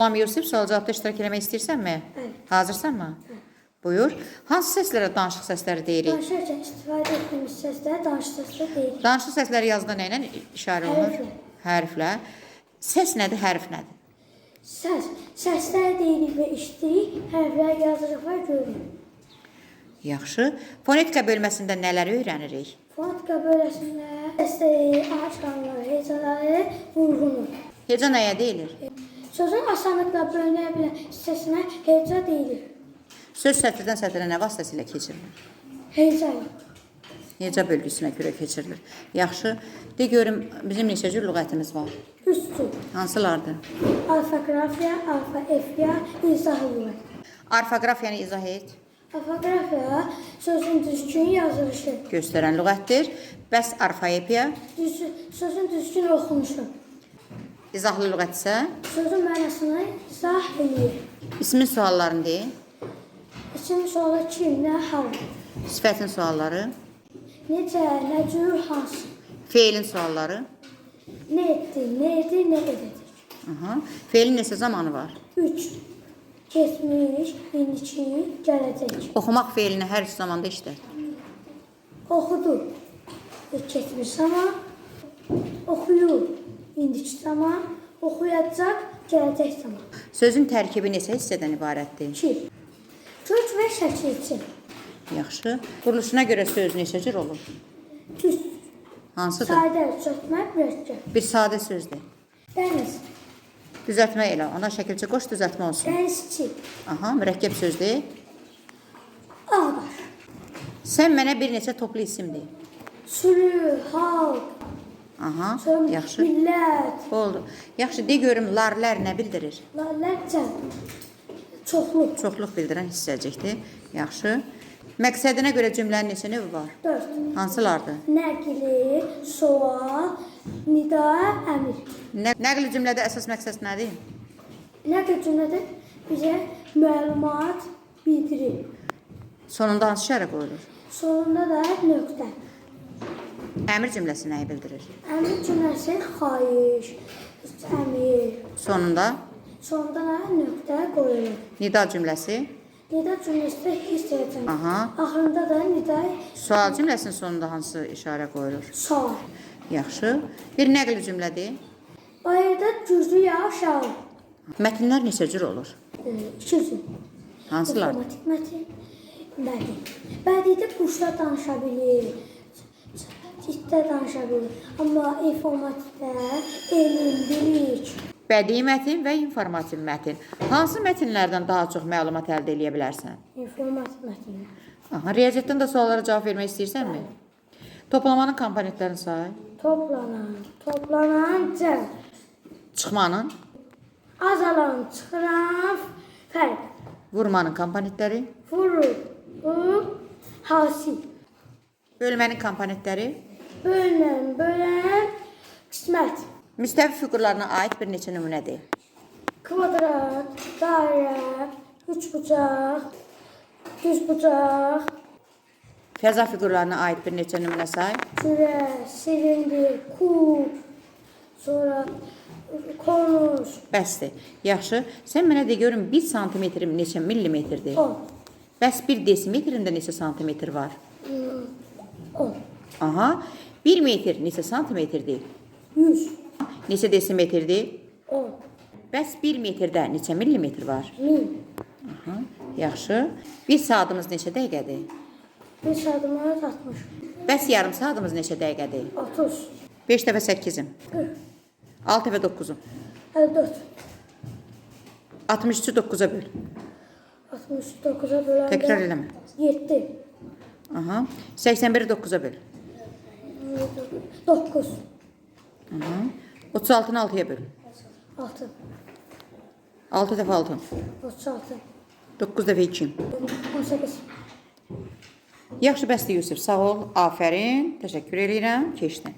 Tamam Yusuf, sual-cavabda iştirak eləmək istəyirsənmi? Evet. Hazırsanmı? Buyur. Hansı səslərə danışıq səsləri deyirik? Danışarkən istifadə etdiyimiz səslər danışıq səslər deyil. Danışıq səsləri yazıda nə ilə işarə olunur? Hərflə. Hərflə. Səs nədir, hərf nədir? Səslər deyirik və işitirik, hərflər yazırıq və görürük. Yaxşı. Fonetika bölməsində nələri öyrənirik? Fonetika böləsində səsləri, açqanları, hecaları, vurğunu. Heca nəyə deyilir? Sözün asanlıqla bölünə bilən hissəsinə heca deyilir. Söz sətirdən sətirə nə vasitəsilə keçirilir? Heca. Heca bölgüsünə görə keçirilir. Yaxşı. De görüm, bizim neçə cür lüğətimiz var? 3 cür. Hansılardır? Alfoqrafiya, alfa-efiya, izahlı. Orfoqrafiyanı izah et. Alfoqrafiya sözün düzgün yazılışı. Göstərən lüğətdir. Bəs orfoepiya? Sözün düzgün oxunuşu. İzahlı lüğət isə? Sözün mənasını izah edir. İsmin suallarını deyin. İsim sualı kim, nə hal? Sifətin sualları. Necə, nə cür, hansı? Feilin sualları. Nə etdi, nə edir, nə edəcək? Aha. Feilin neçə zamanı var? 3. Keçmiş, indiki, gələcək. Oxumaq feilini hər üç zamanda işlət. Oxudu. Keçmiş zaman. Oxuyur. İndiki zaman. Oxuyacaq, gələcək zaman. Sözün tərkibi neçə hissədən ibarətdir? 2. Kök və şəkilçi. Yaxşı. Quruluşuna görə söz neçə cür olur? Düz. Hansıdır? Sadə, çökmə, mürəkkəb. Bir sadə sözdür. Dəniz. Düzəltmə elə. Ona şəkilçi qoş, düzəltmə olsun. Dənizçi. Aha, mürəkkəb sözdür. Ağdaş. Sən mənə bir neçə toplu isim de. Sürü, halk. Aha, Sonra yaxşı. millət. Oldu. Yaxşı, de görüm, larlər nə bildirir? Lallər cəm. Çoxlu. Çoxluq bildirən hissəcikdir. Yaxşı. Məqsədinə görə cümlənin neçə növü var? 4. Hansılardır? Nəqli, sual, nida, əmir. Nəqli cümlədə əsas məqsəd nədir? Nəqli cümlədə bizə məlumat bildirir. Sonunda hansı işarə qoyulur? Sonunda da nöqtə. Əmr cümləsi nəyi bildirir? Əmir cümləsi xahiş, əmir. Sonunda Sonunda da nöqtə qoyulur. nida cümləsi. Nida cümləsi də hiss edəcəm. Aha. Axırında da nida Sual cümləsinin sonunda hansı işarə qoyulur? sual. Yaxşı. Bir nəqli cümlədir. Bayırda güclü yağış yağır. Mətnlər neçə cür olur? 2 cür. Hansılar? İnformatik mətin, bədii. Bədidə quşlar danışa bilir, ciddə danışa bilir. Amma informatikdə elm, bilik. Bədii mətin və informativ mətin. Hansı mətinlərdən daha çox məlumat əldə edə bilərsən? İnformatik mətin. Aha, riyaziyyatdan da suallara cavab vermək istəyirsənmi? Toplamanın komponentlərini say. Toplanan cəm. Çıxmanın, Azalan, çıxıran, fərq. vurmanın komponentləri, Vurur, hasil. bölmənin komponentləri, Bölən, qismət. müstəvi fiqurlarına aid bir neçə nümunədir. Kvadrat, dairə, üçbucaq, düzbucaq, Fəza fiqurlarına aid bir neçə nümunə say. kürə, silindir, kub, sonra konus, Bəsdir. Yaxşı. Sən mənə de görüm 1 santimetr neçə millimetrdir? 10, Bəs 1 desimetrində neçə santimetr var? 10, Aha. 1 metr neçə santimetrdir? 100, Neçə desimetrdir? 10, Bəs 1 metrdə neçə millimetr var? 1000, Aha. Yaxşı. Bir saatımız neçə dəqiqədir? 1 saatımız 60, Bəs yarım saatımız neçə dəqiqədir? 30, 5 dəfə 8-im. 40, 6 dəfə 9-um. 54, 63-ü 9-a böl. 69'a böləndə Təkrar eləmə. 7, Aha. 81-i 9-a böl. 9, Aha. 36-nı 6-ya böl. 6, 6 dəfə 6. 36, 9 dəfə 2. 18. Yaxşı, bəsdir Yusuf. Sağ ol. Afərin. Təşəkkür edirəm. Keçdin.